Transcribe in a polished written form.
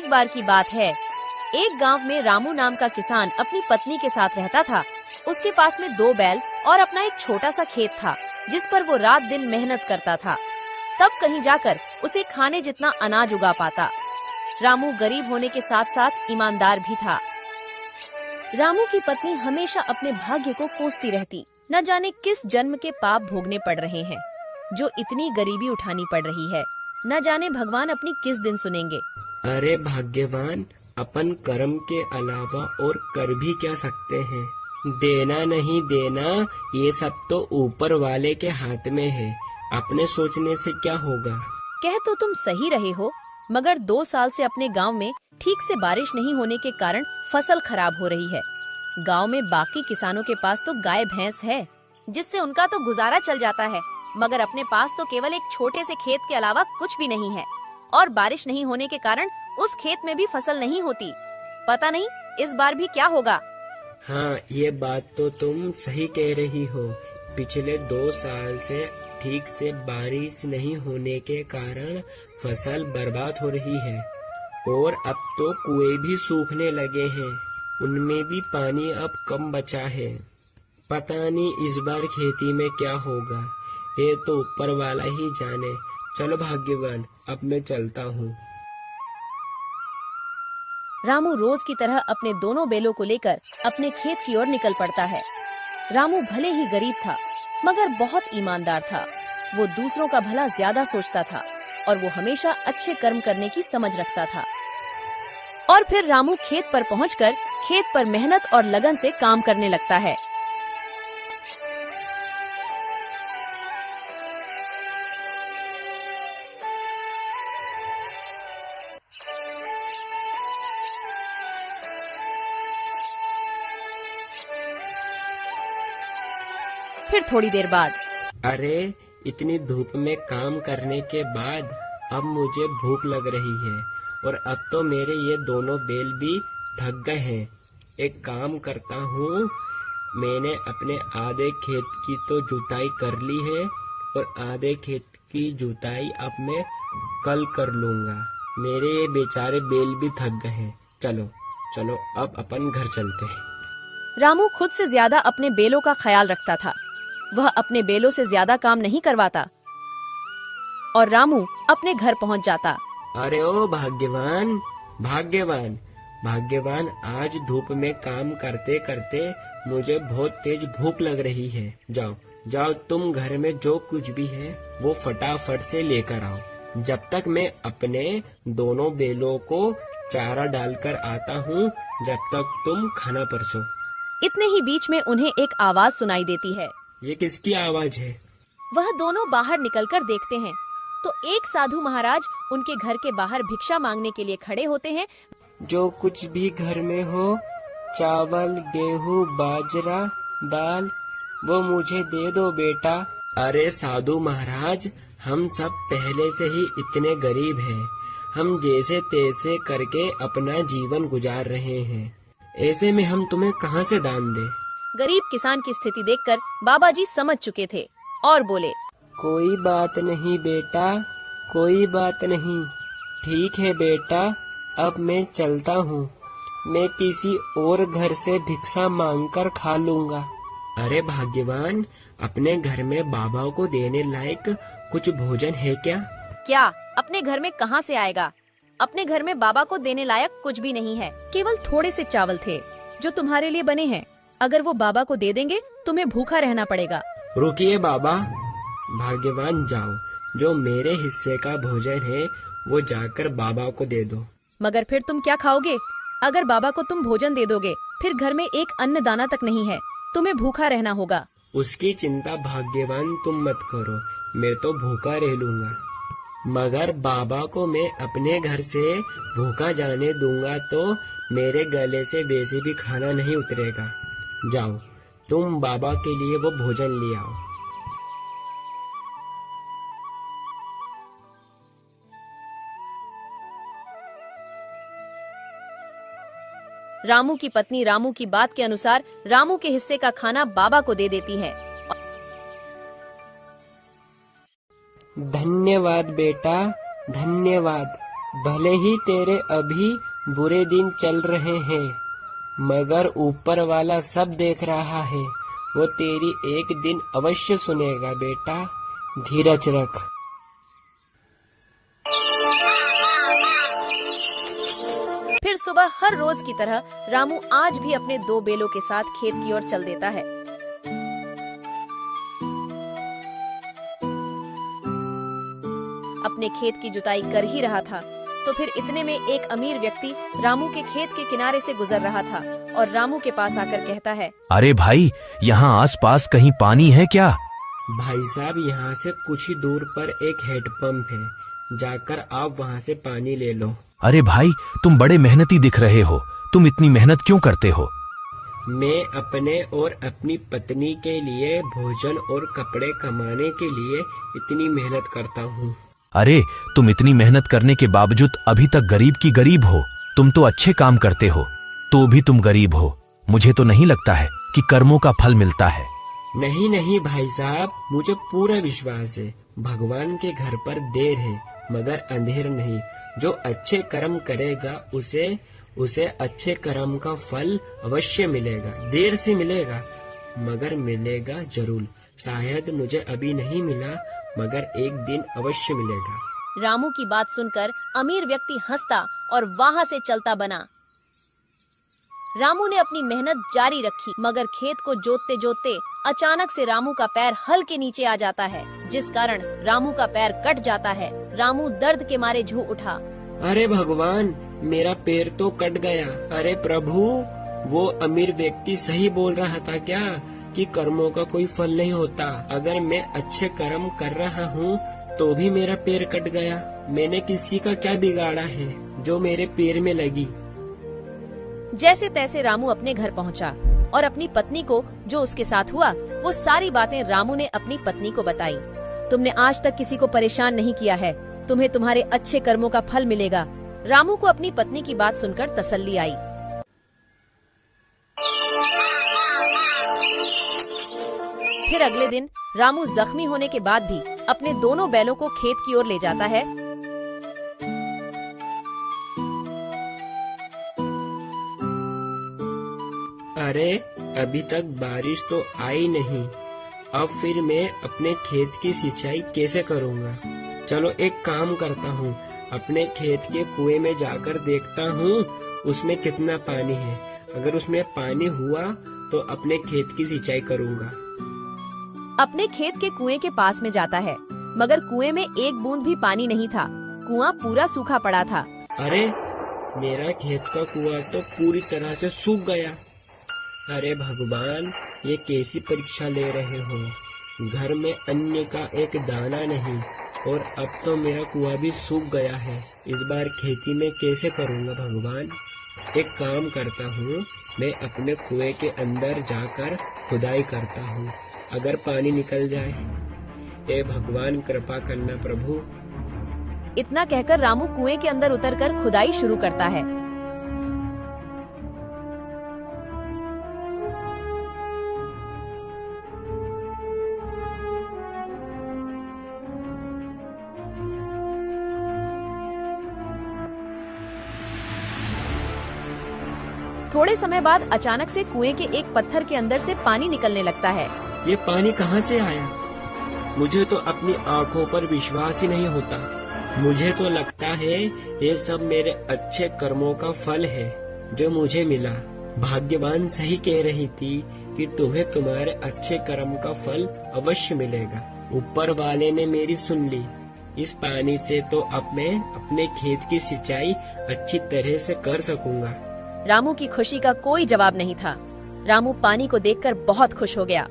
एक बार की बात है, एक गांव में रामू नाम का किसान अपनी पत्नी के साथ रहता था। उसके पास में 2 बैल और अपना एक छोटा सा खेत था, जिस पर वो रात दिन मेहनत करता था। तब कहीं जाकर उसे खाने जितना अनाज उगा पाता। रामू गरीब होने के साथ साथ ईमानदार भी था। रामू की पत्नी हमेशा अपने भाग्य को कोसती रहती। न जाने किस जन्म के पाप भोगने पड़ रहे हैं, जो इतनी गरीबी उठानी पड़ रही है। न जाने भगवान अपनी किस दिन सुनेंगे। अरे भाग्यवान, अपन कर्म के अलावा और कर भी क्या सकते हैं। देना नहीं देना ये सब तो ऊपर वाले के हाथ में है। अपने सोचने से क्या होगा। कह तो तुम सही रहे हो, मगर 2 साल से अपने गांव में ठीक से बारिश नहीं होने के कारण फसल खराब हो रही है। गांव में बाकी किसानों के पास तो गाय भैंस है, जिससे उनका तो गुजारा चल जाता है, मगर अपने पास तो केवल एक छोटे से खेत के अलावा कुछ भी नहीं है। और बारिश नहीं होने के कारण उस खेत में भी फसल नहीं होती। पता नहीं इस बार भी क्या होगा। हाँ, ये बात तो तुम सही कह रही हो। पिछले 2 साल से ठीक से बारिश नहीं होने के कारण फसल बर्बाद हो रही है। और अब तो कुएं भी सूखने लगे हैं, उनमें भी पानी अब कम बचा है। पता नहीं इस बार खेती में क्या होगा, ये तो ऊपर वाला ही जाने। चलो भाग्यवान, अब मैं चलता हूँ। रामू रोज की तरह अपने दोनों बैलों को लेकर अपने खेत की ओर निकल पड़ता है। रामू भले ही गरीब था, मगर बहुत ईमानदार था। वो दूसरों का भला ज्यादा सोचता था और वो हमेशा अच्छे कर्म करने की समझ रखता था। और फिर रामू खेत पर पहुंचकर खेत पर मेहनत और लगन से काम करने लगता है। फिर थोड़ी देर बाद, अरे इतनी धूप में काम करने के बाद अब मुझे भूख लग रही है और अब तो मेरे ये दोनों बैल भी थक गए हैं। एक काम करता हूँ, मैंने अपने आधे खेत की तो जुताई कर ली है और आधे खेत की जुताई अब मैं कल कर लूँगा। मेरे ये बेचारे बैल भी थक गए हैं। चलो चलो अब अपन घर चलते हैं। रामू खुद से ज्यादा अपने बैलों का ख्याल रखता था। वह अपने बैलों से ज्यादा काम नहीं करवाता और रामू अपने घर पहुंच जाता। अरे ओ भाग्यवान, भाग्यवान, भाग्यवान, आज धूप में काम करते करते मुझे बहुत तेज भूख लग रही है। जाओ जाओ, तुम घर में जो कुछ भी है वो फटाफट से लेकर आओ। जब तक मैं अपने दोनों बैलों को चारा डालकर आता हूँ, जब तक तुम खाना परसो। इतने ही बीच में उन्हें एक आवाज सुनाई देती है। ये किसकी आवाज है? वह दोनों बाहर निकलकर देखते हैं तो एक साधु महाराज उनके घर के बाहर भिक्षा मांगने के लिए खड़े होते हैं। जो कुछ भी घर में हो, चावल, गेहूँ, बाजरा, दाल, वो मुझे दे दो बेटा। अरे साधु महाराज, हम सब पहले से ही इतने गरीब हैं। हम जैसे तैसे करके अपना जीवन गुजार रहे हैं। ऐसे में हम तुम्हें कहाँ से दान दें? गरीब किसान की स्थिति देखकर बाबा जी समझ चुके थे और बोले, कोई बात नहीं बेटा, कोई बात नहीं। ठीक है बेटा, अब मैं चलता हूँ। मैं किसी और घर से भिक्षा मांगकर खा लूँगा। अरे भाग्यवान, अपने घर में बाबा को देने लायक कुछ भोजन है क्या? क्या अपने घर में कहाँ से आएगा? अपने घर में बाबा को देने लायक कुछ भी नहीं है। केवल थोड़े से चावल थे जो तुम्हारे लिए बने हैं। अगर वो बाबा को दे देंगे, तुम्हें भूखा रहना पड़ेगा। रुकिए बाबा, भाग्यवान जाओ, जो मेरे हिस्से का भोजन है वो जाकर बाबा को दे दो। मगर फिर तुम क्या खाओगे? अगर बाबा को तुम भोजन दे दोगे, फिर घर में एक अन्न दाना तक नहीं है। तुम्हें भूखा रहना होगा। उसकी चिंता भाग्यवान तुम मत करो, मैं तो भूखा रह लूँगा। मगर बाबा को मैं अपने घर से भूखा जाने दूंगा तो मेरे गले से वैसे भी खाना नहीं उतरेगा। जाओ, तुम बाबा के लिए वो भोजन ले आओ। रामू की पत्नी रामू की बात के अनुसार रामू के हिस्से का खाना बाबा को दे देती है। धन्यवाद बेटा, धन्यवाद। भले ही तेरे अभी बुरे दिन चल रहे हैं, मगर ऊपर वाला सब देख रहा है। वो तेरी एक दिन अवश्य सुनेगा बेटा, धीरज रख। फिर सुबह हर रोज की तरह रामू आज भी अपने 2 बैलों के साथ खेत की ओर चल देता है। अपने खेत की जुताई कर ही रहा था तो फिर इतने में एक अमीर व्यक्ति रामू के खेत के किनारे से गुजर रहा था और रामू के पास आकर कहता है, अरे भाई, यहाँ आसपास कहीं पानी है क्या? भाई साहब, यहाँ से कुछ ही दूर पर एक हैंडपंप है, जाकर आप वहाँ से पानी ले लो। अरे भाई, तुम बड़े मेहनती दिख रहे हो, तुम इतनी मेहनत क्यों करते हो? मैं अपने और अपनी पत्नी के लिए भोजन और कपड़े कमाने के लिए इतनी मेहनत करता हूँ। अरे, तुम इतनी मेहनत करने के बावजूद अभी तक गरीब की गरीब हो। तुम तो अच्छे काम करते हो, तो भी तुम गरीब हो। मुझे तो नहीं लगता है कि कर्मों का फल मिलता है। नहीं नहीं भाई साहब, मुझे पूरा विश्वास है, भगवान के घर पर देर है मगर अंधेर नहीं। जो अच्छे कर्म करेगा उसे अच्छे कर्म का फल अवश्य मिलेगा। देर से मिलेगा मगर मिलेगा जरूर। शायद मुझे अभी नहीं मिला मगर एक दिन अवश्य मिलेगा। रामू की बात सुनकर अमीर व्यक्ति हंसता और वहाँ से चलता बना। रामू ने अपनी मेहनत जारी रखी मगर खेत को जोतते जोतते अचानक से रामू का पैर हल के नीचे आ जाता है, जिस कारण रामू का पैर कट जाता है। रामू दर्द के मारे झूम उठा। अरे भगवान, मेरा पैर तो कट गया। अरे प्रभु, वो अमीर व्यक्ति सही बोल रहा था क्या कि कर्मों का कोई फल नहीं होता? अगर मैं अच्छे कर्म कर रहा हूँ तो भी मेरा पैर कट गया। मैंने किसी का क्या बिगाड़ा है जो मेरे पैर में लगी? जैसे तैसे रामू अपने घर पहुंचा और अपनी पत्नी को जो उसके साथ हुआ वो सारी बातें रामू ने अपनी पत्नी को बताई। तुमने आज तक किसी को परेशान नहीं किया है, तुम्हें तुम्हारे अच्छे कर्मों का फल मिलेगा। रामू को अपनी पत्नी की बात सुनकर तसल्ली आई। फिर अगले दिन रामू जख्मी होने के बाद भी अपने दोनों बैलों को खेत की ओर ले जाता है। अरे अभी तक बारिश तो आई नहीं, अब फिर मैं अपने खेत की सिंचाई कैसे करूँगा? चलो एक काम करता हूँ, अपने खेत के कुएं में जाकर देखता हूँ उसमें कितना पानी है। अगर उसमें पानी हुआ तो अपने खेत की सिंचाई करूँगा। अपने खेत के कुएं के पास में जाता है मगर कुएं में एक बूंद भी पानी नहीं था। कुआं पूरा सूखा पड़ा था। अरे मेरा खेत का कुआं तो पूरी तरह से सूख गया। अरे भगवान, ये कैसी परीक्षा ले रहे हो? घर में अन्न का एक दाना नहीं और अब तो मेरा कुआं भी सूख गया है। इस बार खेती में कैसे करूँगा भगवान? एक काम करता हूँ, मैं अपने कुएं के अंदर जाकर खुदाई करता हूँ। अगर पानी निकल जाए, हे भगवान कृपा करना प्रभु। इतना कहकर रामू कुएं के अंदर उतरकर खुदाई शुरू करता है। थोड़े समय बाद अचानक से कुएं के एक पत्थर के अंदर से पानी निकलने लगता है। ये पानी कहाँ से आया? मुझे तो अपनी आंखों पर विश्वास ही नहीं होता। मुझे तो लगता है ये सब मेरे अच्छे कर्मों का फल है जो मुझे मिला। भाग्यवान सही कह रही थी कि तुम्हें तुम्हारे अच्छे कर्म का फल अवश्य मिलेगा। ऊपर वाले ने मेरी सुन ली। इस पानी से तो अब मैं अपने खेत की सिंचाई अच्छी तरह से कर सकूंगा। रामू की खुशी का कोई जवाब नहीं था। रामू पानी को देखकर बहुत खुश हो गया।